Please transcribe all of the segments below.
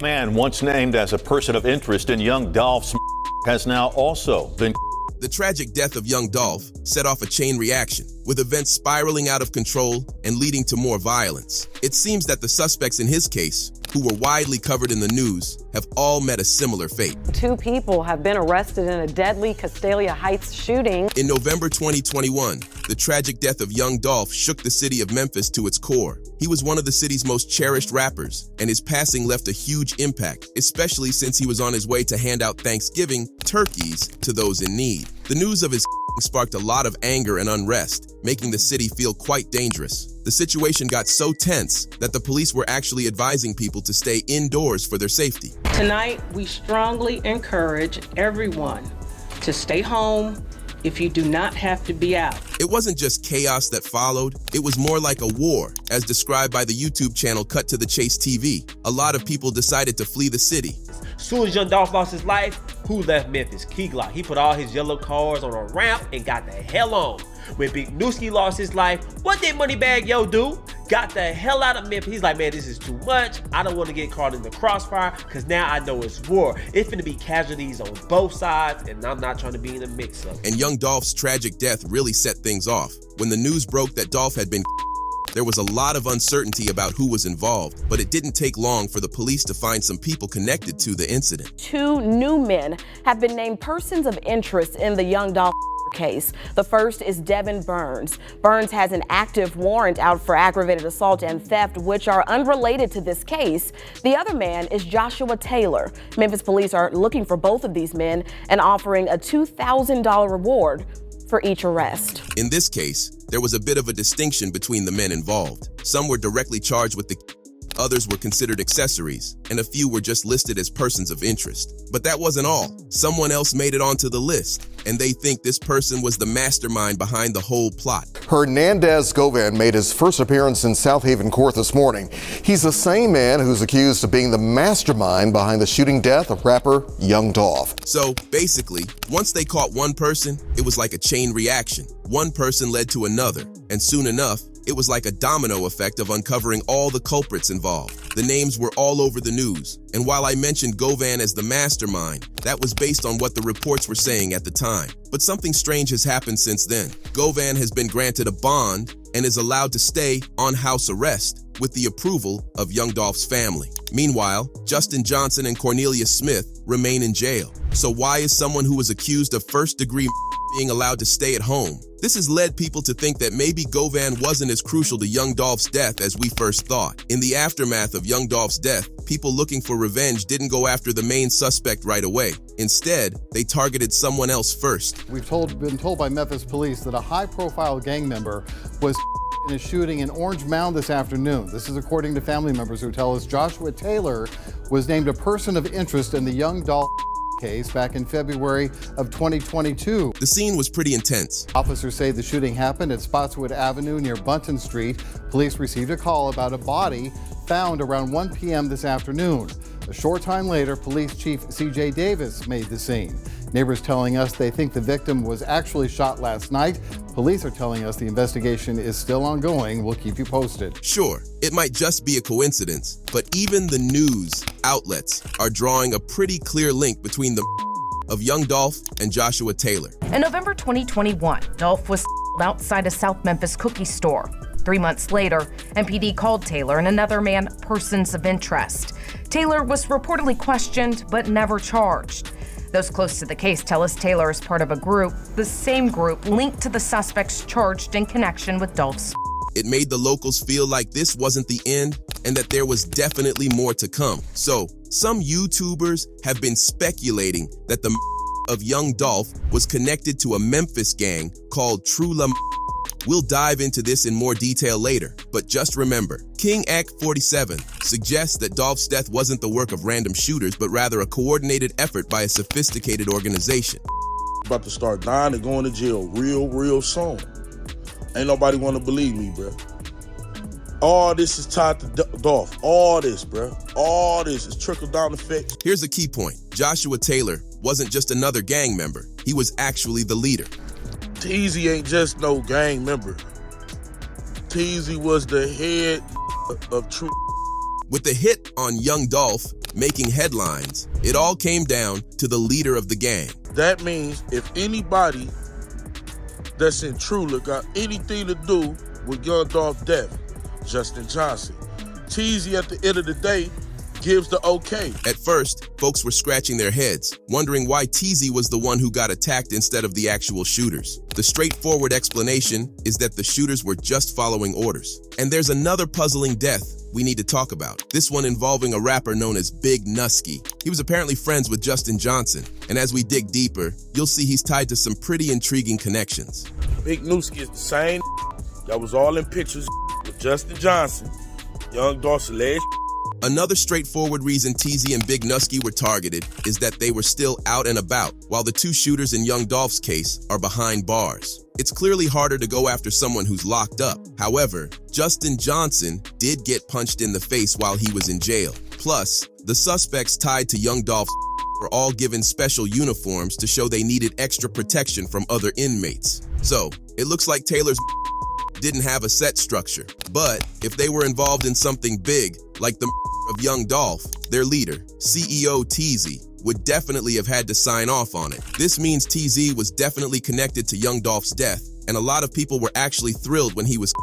Man once named as a person of interest in young Dolph's has now also been. The tragic death of young Dolph set off a chain reaction, with events spiraling out of control and leading to more violence. It seems that the suspects in his case, who were widely covered in the news, have all met a similar fate. 2 people have been arrested in a deadly Castalia Heights shooting. In November 2021, the tragic death of young Dolph shook the city of Memphis to its core. He was one of the city's most cherished rappers, and his passing left a huge impact, especially since he was on his way to hand out Thanksgiving turkeys to those in need. The news of his sparked a lot of anger and unrest, making the city feel quite dangerous. The situation got so tense that the police were actually advising people to stay indoors for their safety. Tonight, we strongly encourage everyone to stay home if you do not have to be out. It wasn't just chaos that followed, it was more like a war, as described by the YouTube channel Cut to the Chase TV. A lot of people decided to flee the city. As soon as young Dolph lost his life, who left Memphis? Key Glock. He put all his yellow cars on a ramp and got the hell on. When Big Nooski lost his life, what did Moneybagg Yo do? Got the hell out of Memphis. He's like, man, this is too much. I don't want to get caught in the crossfire because now I know it's war. It's going to be casualties on both sides, and I'm not trying to be in the mix-up. And young Dolph's tragic death really set things off. When the news broke that Dolph had been there was a lot of uncertainty about who was involved, but it didn't take long for the police to find some people connected to the incident. 2 new men have been named persons of interest in the young Dolph case. The first is Devin Burns. Burns has an active warrant out for aggravated assault and theft, which are unrelated to this case. The other man is Joshua Taylor. Memphis police are looking for both of these men and offering a $2,000 reward for each arrest. In this case, there was a bit of a distinction between the men involved. Some were directly charged with the others were considered accessories, and a few were just listed as persons of interest. But that wasn't all. Someone else made it onto the list, and they think this person was the mastermind behind the whole plot. Hernandez Govan made his first appearance in South Haven Court this morning. He's the same man who's accused of being the mastermind behind the shooting death of rapper Young Dolph. So basically, once they caught one person, it was like a chain reaction. One person led to another, and soon enough, it was like a domino effect of uncovering all the culprits involved. The names were all over the news, and while I mentioned Govan as the mastermind, that was based on what the reports were saying at the time. But something strange has happened since then. Govan has been granted a bond and is allowed to stay on house arrest with the approval of Young Dolph's family. Meanwhile, Justin Johnson and Cornelius Smith remain in jail. So why is someone who was accused of first-degree being allowed to stay at home? This has led people to think that maybe Govan wasn't as crucial to Young Dolph's death as we first thought. In the aftermath of Young Dolph's death, people looking for revenge didn't go after the main suspect right away. Instead, they targeted someone else first. We've been told by Memphis police that a high-profile gang member was in a shooting in Orange Mound this afternoon. This is according to family members who tell us Joshua Taylor was named a person of interest in the Young Dolph case back in February of 2022. The scene was pretty intense. Officers say the shooting happened at Spotswood Avenue near Bunton Street. Police received a call about a body found around 1 p.m. this afternoon. A short time later, Police Chief C.J. Davis made the scene. Neighbors telling us they think the victim was actually shot last night. Police are telling us the investigation is still ongoing. We'll keep you posted. Sure, it might just be a coincidence, but even the news outlets are drawing a pretty clear link between the of Young Dolph and Joshua Taylor. In November 2021, Dolph was outside a South Memphis cookie store. 3 months later, MPD called Taylor and another man persons of interest. Taylor was reportedly questioned but never charged. Those close to the case tell us Taylor is part of a group, the same group linked to the suspects charged in connection with Dolph's. It made the locals feel like this wasn't the end and that there was definitely more to come. So, some YouTubers have been speculating that the of Young Dolph was connected to a Memphis gang called True La. We'll dive into this in more detail later, but just remember, King Act 47 suggests that Dolph's death wasn't the work of random shooters, but rather a coordinated effort by a sophisticated organization. About to start dying and going to jail real soon. Ain't nobody want to believe me, bro. All this is tied to Dolph. All this, bro. All this is trickle-down effect. Here's a key point. Joshua Taylor wasn't just another gang member. He was actually the leader. Teezy ain't just no gang member. Teezy was the head of True. With the hit on Young Dolph, making headlines. It all came down to the leader of the gang. That means if anybody that's in Trula got anything to do with Young Dolph's death, Justin Johnson. Teasy at the end of the day gives the okay. At first, folks were scratching their heads, wondering why Teasy was the one who got attacked instead of the actual shooters. The straightforward explanation is that the shooters were just following orders. And there's another puzzling death we need to talk about. This one involving a rapper known as Big Nusky. He was apparently friends with Justin Johnson, and as we dig deeper, you'll see he's tied to some pretty intriguing connections. Big Nusky is the same that was all in pictures with Justin Johnson, Young Dolph's alleged. Another straightforward reason Teasy and Big Nusky were targeted is that they were still out and about, while the two shooters in Young Dolph's case are behind bars. It's clearly harder to go after someone who's locked up. However, Justin Johnson did get punched in the face while he was in jail. Plus, the suspects tied to Young Dolph were all given special uniforms to show they needed extra protection from other inmates. So, it looks like Taylor's didn't have a set structure. But if they were involved in something big, like the of Young Dolph, their leader, CEO Teasy, would definitely have had to sign off on it. This means TZ was definitely connected to Young Dolph's death, and a lot of people were actually thrilled when he was.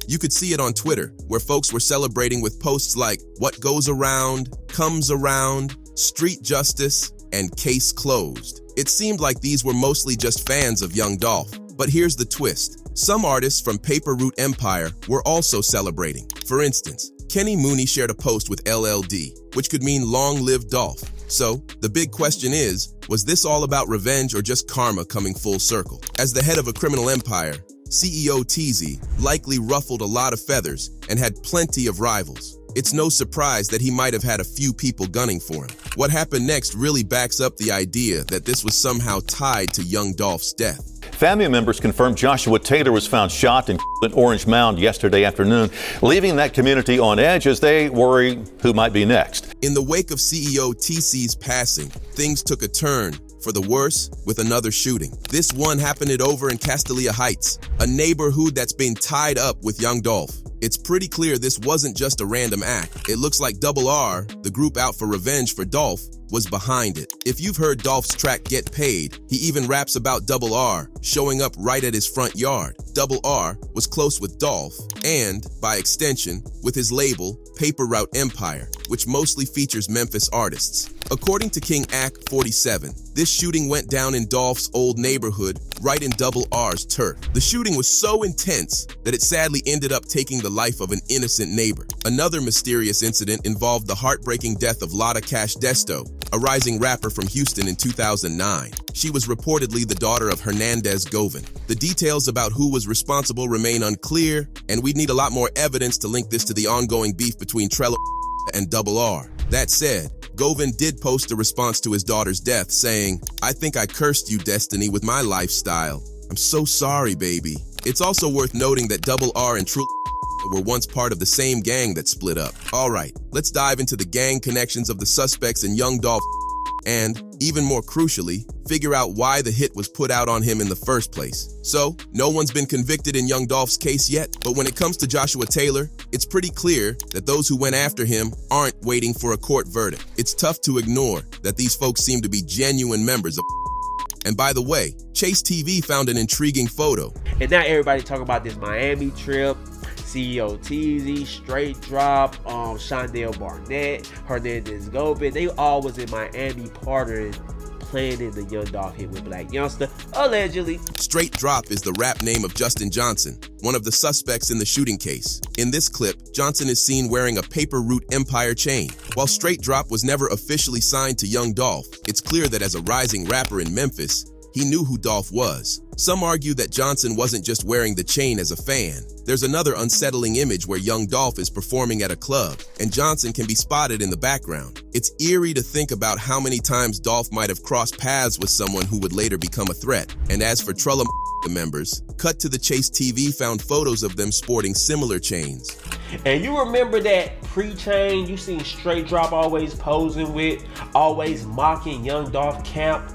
You could see it on Twitter, where folks were celebrating with posts like, "What goes around, comes around," "Street justice," and "Case closed." It seemed like these were mostly just fans of Young Dolph. But here's the twist. Some artists from Paper Route Empire were also celebrating. For instance, Kenny Mooney shared a post with LLD, which could mean long live Dolph. So, the big question is, was this all about revenge or just karma coming full circle? As the head of a criminal empire, CEO TZ likely ruffled a lot of feathers and had plenty of rivals. It's no surprise that he might have had a few people gunning for him. What happened next really backs up the idea that this was somehow tied to Young Dolph's death. Family members confirmed Joshua Taylor was found shot in Orange Mound yesterday afternoon, leaving that community on edge as they worry who might be next. In the wake of CEO TC's passing, things took a turn for the worse with another shooting. This one happened over in Castalia Heights, a neighborhood that's been tied up with Young Dolph. It's pretty clear this wasn't just a random act. It looks like Double R, the group out for revenge for Dolph, was behind it. If you've heard Dolph's track Get Paid, he even raps about Double R showing up right at his front yard. Double R was close with Dolph and, by extension, with his label Paper Route Empire, which mostly features Memphis artists. According to King Ack 47, this shooting went down in Dolph's old neighborhood, right in Double R's turf. The shooting was so intense that it sadly ended up taking the life of an innocent neighbor. Another mysterious incident involved the heartbreaking death of Lotta Cash Desto, a rising rapper from Houston in 2009. She was reportedly the daughter of Hernandez Govan. The details about who was responsible remain unclear, and we'd need a lot more evidence to link this to the ongoing beef between Trello and Double R. That said, Govan did post a response to his daughter's death saying, "I think I cursed you, Destiny, with my lifestyle. I'm so sorry, baby." It's also worth noting that Double R and True were once part of the same gang that split up. All right, let's dive into the gang connections of the suspects in Young Dolph and, even more crucially, figure out why the hit was put out on him in the first place. So, no one's been convicted in Young Dolph's case yet, but when it comes to Joshua Taylor, it's pretty clear that those who went after him aren't waiting for a court verdict. It's tough to ignore that these folks seem to be genuine members of. And by the way, Chase TV found an intriguing photo. And now everybody talking about this Miami trip. CEO TZ, Straight Drop, Shondell Barnett, Hernandez Govan, they all was in Miami partnering, planning the Young Dolph hit with Black Youngster, allegedly. Straight Drop is the rap name of Justin Johnson, one of the suspects in the shooting case. In this clip, Johnson is seen wearing a Paper Route Empire chain. While Straight Drop was never officially signed to Young Dolph, it's clear that as a rising rapper in Memphis, he knew who Dolph was. Some argue that Johnson wasn't just wearing the chain as a fan. There's another unsettling image where Young Dolph is performing at a club, and Johnson can be spotted in the background. It's eerie to think about how many times Dolph might have crossed paths with someone who would later become a threat. And as for Trella members, Cut to the Chase TV found photos of them sporting similar chains. And you remember that pre-chain you seen Straight Drop always posing with, always mocking Young Dolph camp?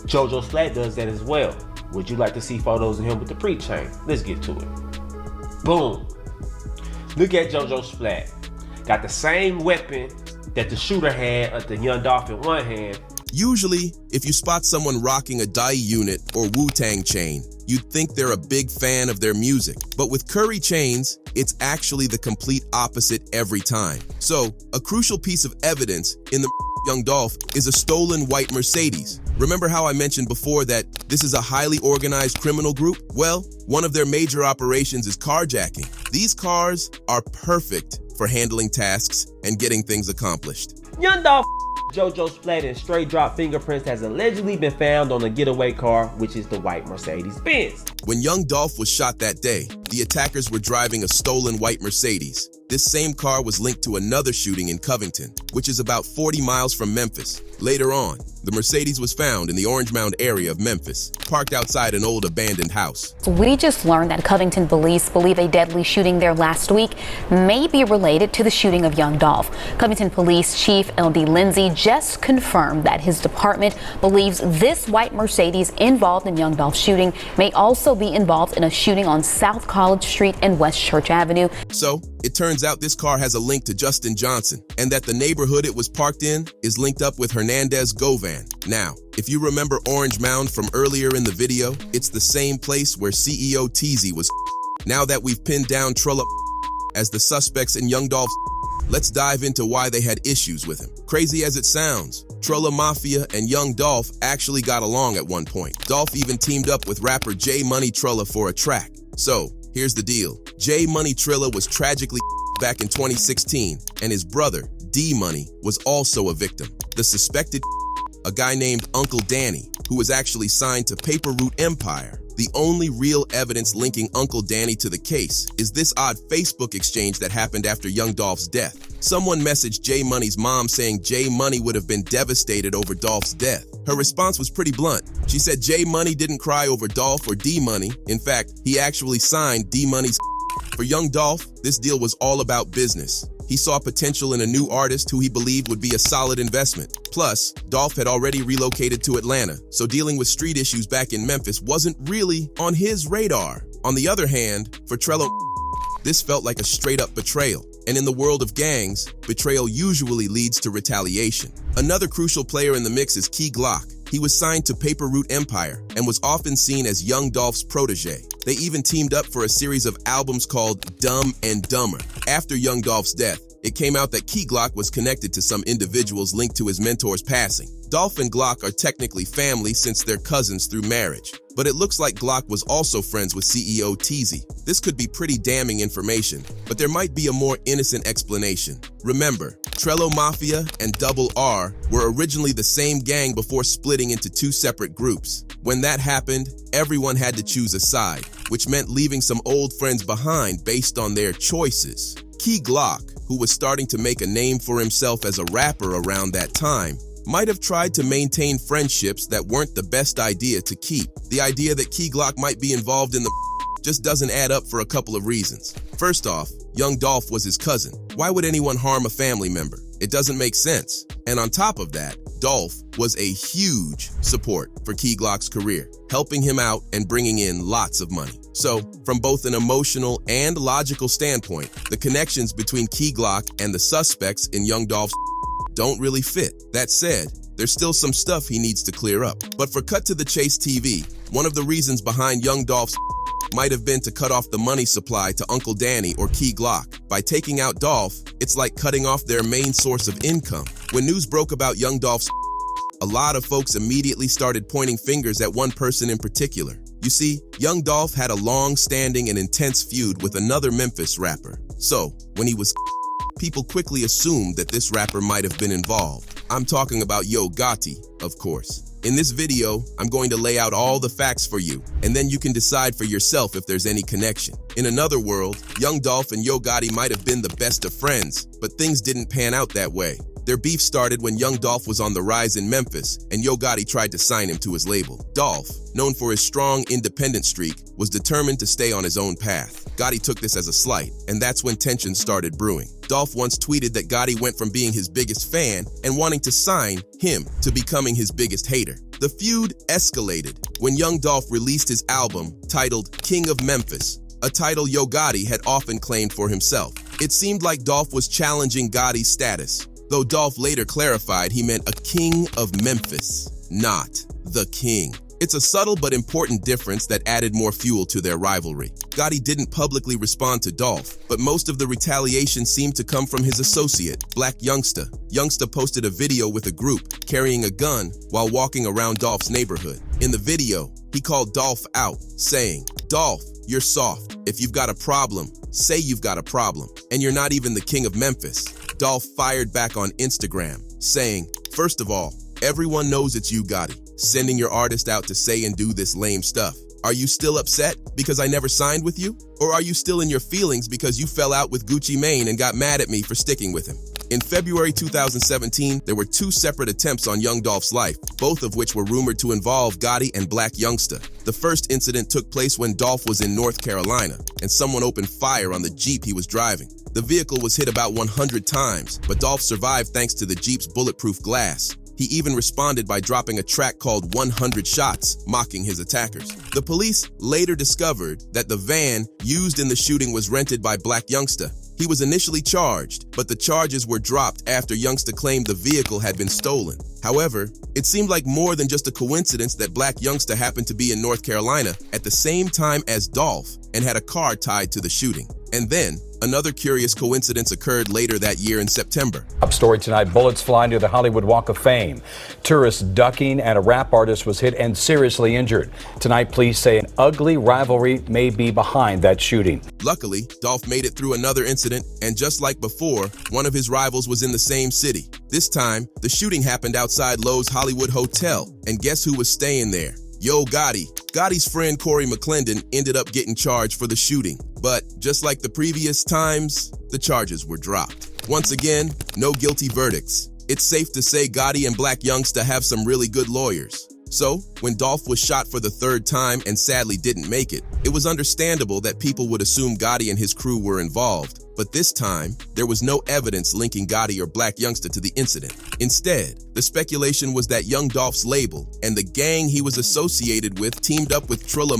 JoJo Splat does that as well. Would you like to see photos of him with the pre-chain? Let's get to it. Boom. Look at JoJo Splat. Got the same weapon that the shooter had the Young Dolph in one hand. Usually, if you spot someone rocking a Dai unit or Wu-Tang chain, you'd think they're a big fan of their music. But with Curry chains, it's actually the complete opposite every time. So, a crucial piece of evidence in the Young Dolph is a stolen white Mercedes. Remember how I mentioned before that this is a highly organized criminal group? Well, one of their major operations is carjacking. These cars are perfect for handling tasks and getting things accomplished. Young Dolph JoJo Splat and straight drop fingerprints has allegedly been found on the getaway car, which is the white Mercedes-Benz. When Young Dolph was shot that day, the attackers were driving a stolen white Mercedes. This same car was linked to another shooting in Covington, which is about 40 miles from Memphis. Later on, the Mercedes was found in the Orange Mound area of Memphis, parked outside an old abandoned house. We just learned that Covington police believe a deadly shooting there last week may be related to the shooting of Young Dolph. Covington Police Chief L.D. Lindsay just confirmed that his department believes this white Mercedes involved in Young Dolph's shooting may also be involved in a shooting on South College Street and West Church Avenue. So, it turns out this car has a link to Justin Johnson, and that the neighborhood it was parked in is linked up with Hernandez Govan. Now, if you remember Orange Mound from earlier in the video, it's the same place where CEO Teasy was. Now that we've pinned down Trella as the suspects in Young Dolph's, let's dive into why they had issues with him. Crazy as it sounds, Trella Mafia and Young Dolph actually got along at one point. Dolph even teamed up with rapper J Money Trella for a track. So, here's the deal. J Money Trella was tragically back in 2016, and his brother, D Money, was also a victim. The suspected, a guy named Uncle Danny, who was actually signed to Paper Route Empire. The only real evidence linking Uncle Danny to the case is this odd Facebook exchange that happened after Young Dolph's death. Someone messaged J Money's mom saying J Money would have been devastated over Dolph's death. Her response was pretty blunt. She said J Money didn't cry over Dolph or D Money. In fact, he actually signed D Money's. For Young Dolph, this deal was all about business. He saw potential in a new artist who he believed would be a solid investment. Plus, Dolph had already relocated to Atlanta, so dealing with street issues back in Memphis wasn't really on his radar. On the other hand, for Trello, this felt like a straight-up betrayal. And in the world of gangs, betrayal usually leads to retaliation. Another crucial player in the mix is Key Glock. He was signed to Paper Route Empire and was often seen as Young Dolph's protege. They even teamed up for a series of albums called Dumb and Dumber. After Young Dolph's death, it came out that Key Glock was connected to some individuals linked to his mentor's passing. Dolph and Glock are technically family since they're cousins through marriage. But it looks like Glock was also friends with CEO Teasy. This could be pretty damning information, but there might be a more innocent explanation. Remember, Trello Mafia and Double R were originally the same gang before splitting into two separate groups. When that happened, everyone had to choose a side, which meant leaving some old friends behind based on their choices. Key Glock, who was starting to make a name for himself as a rapper around that time, might have tried to maintain friendships that weren't the best idea to keep. The idea that Key Glock might be involved in the just doesn't add up for a couple of reasons. First off, Young Dolph was his cousin. Why would anyone harm a family member? It doesn't make sense. And on top of that, Dolph was a huge support for Key Glock's career, helping him out and bringing in lots of money. So, from both an emotional and logical standpoint, the connections between Key Glock and the suspects in Young Dolph's don't really fit. That said, there's still some stuff he needs to clear up. But for Cut to the Chase TV, one of the reasons behind Young Dolph's might have been to cut off the money supply to Uncle Danny or Key Glock. By taking out Dolph, it's like cutting off their main source of income. When news broke about Young Dolph's, a lot of folks immediately started pointing fingers at one person in particular. You see, Young Dolph had a long-standing and intense feud with another Memphis rapper. So, when he was people quickly assumed that this rapper might have been involved. I'm talking about Yo Gotti, of course. In this video, I'm going to lay out all the facts for you, and then you can decide for yourself if there's any connection. In another world, Young Dolph and Yo Gotti might have been the best of friends, but things didn't pan out that way. Their beef started when Young Dolph was on the rise in Memphis, and Yo Gotti tried to sign him to his label. Dolph, known for his strong independent streak, was determined to stay on his own path. Gotti took this as a slight, and that's when tensions started brewing. Dolph once tweeted that Gotti went from being his biggest fan and wanting to sign him to becoming his biggest hater. The feud escalated when Young Dolph released his album titled King of Memphis, a title Yo Gotti had often claimed for himself. It seemed like Dolph was challenging Gotti's status. though Dolph later clarified he meant a king of Memphis, not the king. It's a subtle but important difference that added more fuel to their rivalry. Gotti didn't publicly respond to Dolph, but most of the retaliation seemed to come from his associate, Black Youngsta. Youngsta posted a video with a group carrying a gun while walking around Dolph's neighborhood. In the video, he called Dolph out, saying, "Dolph, you're soft. If you've got a problem, say you've got a problem. And you're not even the king of Memphis." Dolph fired back on Instagram, saying, "First of all, everyone knows it's you, Gotti, sending your artist out to say and do this lame stuff. Are you still upset because I never signed with you? Or are you still in your feelings because you fell out with Gucci Mane and got mad at me for sticking with him?" In February 2017, there were two separate attempts on young Dolph's life, both of which were rumored to involve Gotti and Black Youngsta. The first incident took place when Dolph was in North Carolina, and someone opened fire on the Jeep he was driving. The vehicle was hit about 100 times, but Dolph survived thanks to the Jeep's bulletproof glass. He even responded by dropping a track called 100 Shots, mocking his attackers. The police later discovered that the van used in the shooting was rented by Black Youngsta. He was initially charged, but the charges were dropped after Youngsta claimed the vehicle had been stolen. However, it seemed like more than just a coincidence that Black Youngsta happened to be in North Carolina at the same time as Dolph and had a car tied to the shooting. And then, another curious coincidence occurred later that year in September. Top story tonight, bullets fly near the Hollywood Walk of Fame. Tourists ducking and a rap artist was hit and seriously injured. Tonight, police say an ugly rivalry may be behind that shooting. Luckily, Dolph made it through another incident, and just like before, one of his rivals was in the same city. This time, the shooting happened outside Lowe's Hollywood Hotel, and guess who was staying there? Yo Gotti. Gotti's friend Corey McClendon ended up getting charged for the shooting. But just like the previous times, the charges were dropped. Once again, no guilty verdicts. It's safe to say Gotti and Black Youngsta have some really good lawyers. So, when Dolph was shot for the third time and sadly didn't make it, it was understandable that people would assume Gotti and his crew were involved. But this time, there was no evidence linking Gotti or Black Youngsta to the incident. Instead, the speculation was that young Dolph's label and the gang he was associated with teamed up with Trilla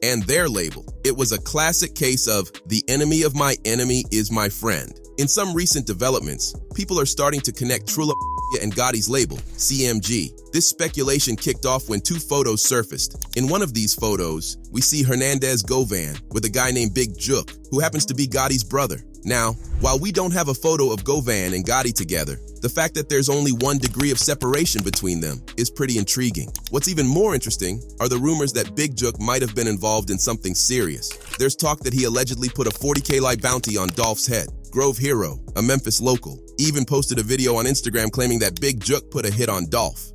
and their label. It was a classic case of the enemy of my enemy is my friend. In some recent developments, people are starting to connect Trilla and Gotti's label, CMG. This speculation kicked off when two photos surfaced. In one of these photos, we see Hernandez Govan with a guy named Big Jook, who happens to be Gotti's brother. Now, while we don't have a photo of Govan and Gotti together, the fact that there's only 1 degree of separation between them is pretty intriguing. What's even more interesting are the rumors that Big Jook might have been involved in something serious. There's talk that he allegedly put a 40K light bounty on Dolph's head. Grove Hero, a Memphis local, even posted a video on Instagram claiming that Big Jook put a hit on Dolph.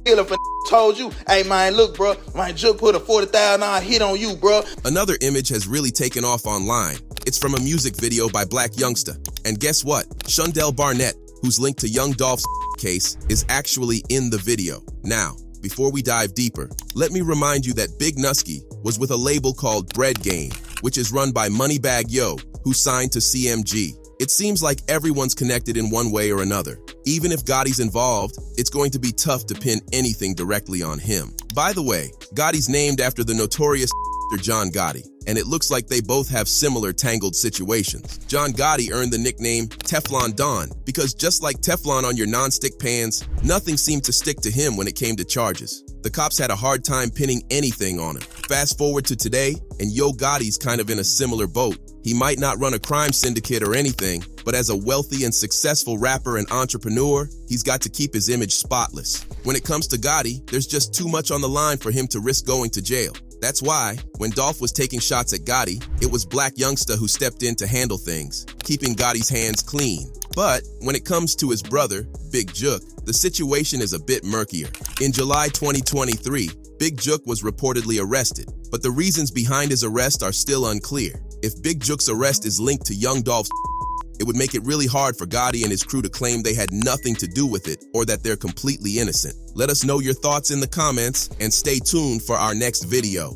If a told you, hey man, look bro, my Jook put a $40,000 hit on you, bro. Another image has really taken off online. It's from a music video by Black Youngsta. And guess what? Shondell Barnett, who's linked to young Dolph's case, is actually in the video. Now, before we dive deeper, let me remind you that Big Nusky was with a label called Bread Game, which is run by Moneybag Yo, who signed to CMG. It seems like everyone's connected in one way or another. Even if Gotti's involved, it's going to be tough to pin anything directly on him. By the way, Gotti's named after the notorious John Gotti, and it looks like they both have similar tangled situations. John Gotti earned the nickname Teflon Don because just like Teflon on your non-stick pans, nothing seemed to stick to him when it came to charges. The cops had a hard time pinning anything on him. Fast forward to today, and Yo Gotti's kind of in a similar boat. He might not run a crime syndicate or anything, but as a wealthy and successful rapper and entrepreneur, he's got to keep his image spotless. When it comes to Gotti, there's just too much on the line for him to risk going to jail. That's why, when Dolph was taking shots at Gotti, it was Black Youngsta who stepped in to handle things, keeping Gotti's hands clean. But when it comes to his brother, Big Jook, the situation is a bit murkier. In July 2023, Big Jook was reportedly arrested, but the reasons behind his arrest are still unclear. If Big Jook's arrest is linked to young Dolph's, it would make it really hard for Gotti and his crew to claim they had nothing to do with it or that they're completely innocent. Let us know your thoughts in the comments and stay tuned for our next video.